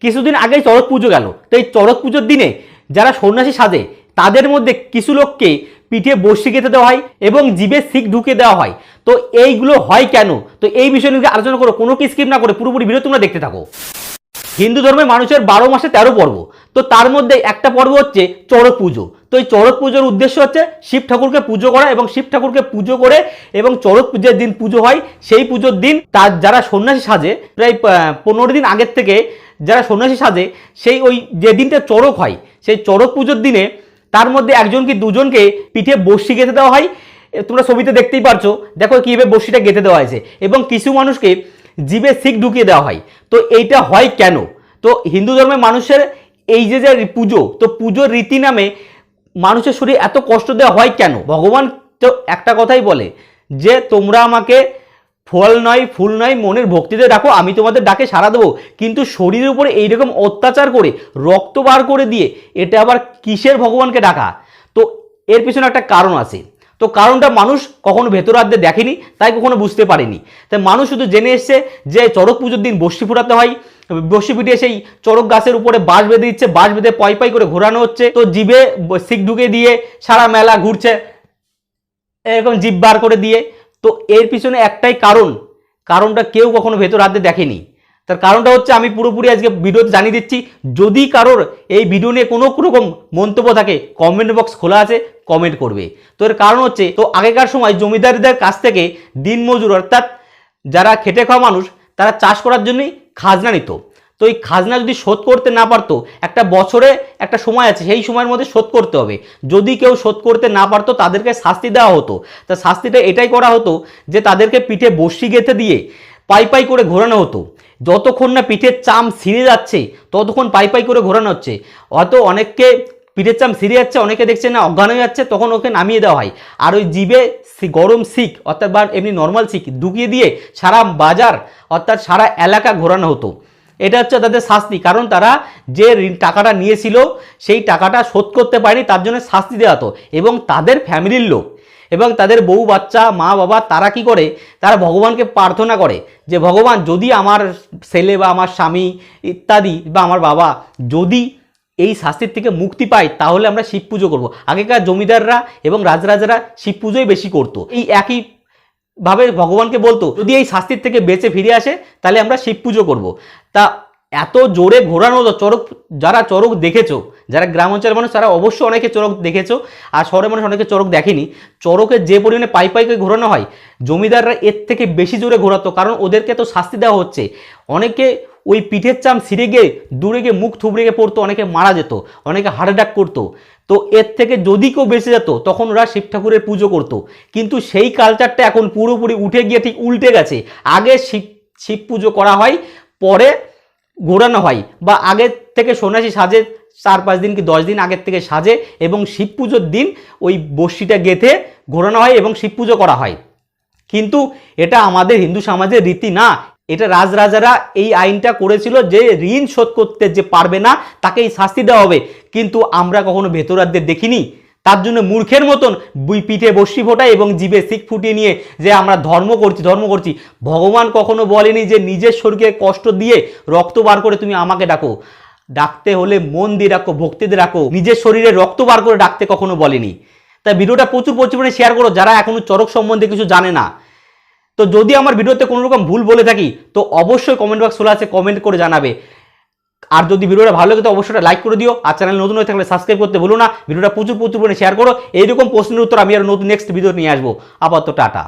কিছুদিন আগেই চড়ক পুজো গেল। তো এই চড়ক পুজোর দিনে যারা সন্ন্যাসী সাজে তাদের মধ্যে কিছু লোককে পিঠে বর্ষি গেঁথে দেওয়া হয় এবং জিভে শিক ঢুকে দেওয়া হয়। তো এইগুলো হয় কেন, তো এই বিষয় নিয়ে আলোচনা করো। কোনো কি স্কিপ না করে পুরোপুরি ভিডিও তোমরা দেখতে থাকো। হিন্দু ধর্মের মানুষের 12 মাসে 13 পর্ব, তো তার মধ্যে একটা পর্ব হচ্ছে চড়ক পুজো। তো এই চড়ক পুজোর উদ্দেশ্য হচ্ছে শিব ঠাকুরকে পুজো করা, এবং শিব ঠাকুরকে পুজো করে এবং চড়ক পুজোর দিন পুজো হয়। সেই পুজোর দিন তার যারা সন্ন্যাসী সাজে, প্রায় 15 দিন আগের থেকে যারা সন্ন্যাসী সাজে, সেই ওই যে দিনটা চড়ক হয় সেই চড়ক পুজোর দিনে তার মধ্যে একজন কি দুজনকে পিঠে বর্ষি গেঁথে দেওয়া হয়। তোমরা ছবিতে দেখতেই পারছো, দেখো কীভাবে বর্ষিটা গেঁথে দেওয়া হয়েছে, এবং কিছু মানুষকে জিভে শিক ঢুকিয়ে দেওয়া হয়। তো এইটা হয় কেন? তো হিন্দু ধর্মের মানুষের এই যে যে পুজো, তো পুজোর রীতি নামে মানুষের শরীরে এত কষ্ট দেওয়া হয় কেন? ভগবান তো একটা কথাই বলে যে তোমরা আমাকে ফল নয় ফুল নয় মনের ভক্তিতে রাখো, আমি তোমাদের ডাকে সাড়া দেবো। কিন্তু শরীরের উপরে এইরকম অত্যাচার করে রক্ত বার করে দিয়ে এটা আবার কিসের ভগবানকে ডাকা? তো এর পিছনে একটা কারণ আছে। তো কারণটা মানুষ কখনো ভেতরার্ধে দেখেনি, তাই কখনো বুঝতে পারেনি। তাই মানুষ শুধু জেনে এসছে যে চড়ক পুজোর দিন বর্ষি ফুটাতে হয়, বর্ষি ফুটিয়ে সেই চড়ক গাছের উপরে বাঁশ বেঁধে দিচ্ছে, বাঁশ বেঁধে পয় পয় করে ঘোরানো হচ্ছে। তো জিভে শিক ঢুকে দিয়ে সারা মেলা ঘুরছে এরকম জিভ বার করে দিয়ে। তো এর পিছনে একটাই কারণটা কেউ কখনো ভেতর হাতে দেখেনি। তার কারণটা হচ্ছে আমি পুরোপুরি আজকে ভিডিওতে জানিয়ে দিচ্ছি। যদি কারোর এই ভিডিও নিয়ে কোনো রকম মন্তব্য থাকে, কমেন্ট বক্স খোলা আছে, কমেন্ট করবে। তো এর কারণ হচ্ছে, তো আগেকার সময় জমিদারদের কাছ থেকে দিনমজুর অর্থাৎ যারা খেটে খাওয়া মানুষ, তারা চাষ করার জন্যই খাজনা নিত। তো এই খাজনা যদি শোধ করতে না পারতো, একটা বছরে একটা সময় আছে, সেই সময়ের মধ্যে শোধ করতে হবে। যদি কেউ শোধ করতে না পারতো তাদেরকে শাস্তি দেওয়া হতো। তা শাস্তিটা এটাই করা হতো যে তাদেরকে পিঠে বর্ষি গেঁথে দিয়ে পাই পাই করে ঘোরানো হতো। যতক্ষণ না পিঠের চাম ছিঁড়ে যাচ্ছে ততক্ষণ পাই পাই করে ঘোরানো হচ্ছে। হয়তো অনেককে পিঠের চাম ছিঁড়ে যাচ্ছে, অনেকে দেখছে না অজ্ঞান হয়ে যাচ্ছে, তখন ওকে নামিয়ে দেওয়া হয়। আর ওই জিভে গরম শিক অর্থাৎ বা এমনি নর্মাল শিক ঢুকিয়ে দিয়ে সারা বাজার অর্থাৎ সারা এলাকা ঘোরানো হতো। এটা হচ্ছে তাদের শাস্তি, কারণ তারা যে টাকাটা নিয়েছিল সেই টাকাটা শোধ করতে পারেনি, তার জন্য শাস্তি দেওয়া হতো। এবং তাদের ফ্যামিলির লোক এবং তাদের বউ বাচ্চা মা বাবা তারা কি করে, তারা ভগবানকে প্রার্থনা করে যে ভগবান যদি আমার ছেলে বা আমার স্বামী ইত্যাদি বা আমার বাবা যদি এই শাস্তির থেকে মুক্তি পায় তাহলে আমরা শিব পুজো করবো। আগেকার জমিদাররা এবং রাজরাজারা শিব পুজোই বেশি করতো। এই একই ভাবে ভগবানকে বলতো যদি এই শাস্তির থেকে বেঁচে ফিরে আসে তাহলে আমরা শিব পুজো করবো। তা এত জোরে ঘোরানো হতো চড়ক, যারা চড়ক দেখেছো, যারা গ্রাম অঞ্চলের মানুষ তারা অবশ্যই অনেকে চড়ক দেখেছো, আর শহরের মানুষ অনেকে চড়ক দেখেনি। চড়কে যে পরিমাণে পাই পাই করে ঘোরানো হয়, জমিদাররা এর থেকে বেশি জোরে ঘোরাতো, কারণ ওদেরকে তো শাস্তি দেওয়া হচ্ছে। অনেকে ওই পিঠের চাম ছিঁড়ে গিয়ে দূরে গিয়ে মুখ থুবড়ে গিয়ে পড়তো, অনেকে মারা যেত, অনেকে হার্ট অ্যাটাক করতো। তো এর থেকে যদি কেউ বেঁচে যেত তখন ওরা শিব ঠাকুরের পুজো করতো। কিন্তু সেই কালচারটা এখন পুরোপুরি উঠে গিয়ে ঠিক উল্টে গেছে। আগে শিব পুজো করা হয়, পরে ঘোরানো হয়, বা আগের থেকে সন্ন্যাসী সাজে 4-5 দিন কি 10 দিন আগের থেকে সাজে এবং শিব পুজোর দিন ওই বর্ষিটা গেঁথে ঘোরানো হয় এবং শিব পুজো করা হয়। কিন্তু এটা আমাদের হিন্দু সমাজের রীতি না। এটা রাজরাজারা এই আইনটা করেছিল যে ঋণ শোধ করতে যে পারবে না তাকে এই শাস্তি দেওয়া হবে। কিন্তু আমরা কখনো ভেতরাদের দেখিনি, তার জন্য মূর্খের মতন পিঠে বর্ষি ফোটায় এবং জিভে শিক ফুটিয়ে নিয়ে যে আমরা ধর্ম করছি। ভগবান কখনো বলেনি যে নিজের শরীরকে কষ্ট দিয়ে রক্ত বার করে তুমি আমাকে ডাকো। ডাকতে হলে মন দিয়ে ডাকো, ভক্তি দিয়ে ডাকো, নিজের শরীরে রক্ত বার করে ডাকতে কখনো বলেনি। তাই ভিডিওটা প্রচুর পরিমাণে শেয়ার করো যারা এখনো চড়ক সম্বন্ধে কিছু জানে না। তো যদি আমার ভিডিওতে কোনো রকম ভুল বলে থাকি তো অবশ্যই কমেন্ট বক্স খোলা আছে, কমেন্ট করে জানাবে। আর যদি ভিডিওটা ভালো লাগে তো অবশ্যই লাইক করে দিও, আর চ্যানেল নতুন হয়ে থাকলে সাবস্ক্রাইব করতে ভুলো না। ভিডিওটা প্রচুর পরিমাণে শেয়ার করো। এইরকম প্রশ্নের উত্তর আমি আর নতুন নেক্সট ভিডিও নিয়ে আসবো। আপাতত টাটা।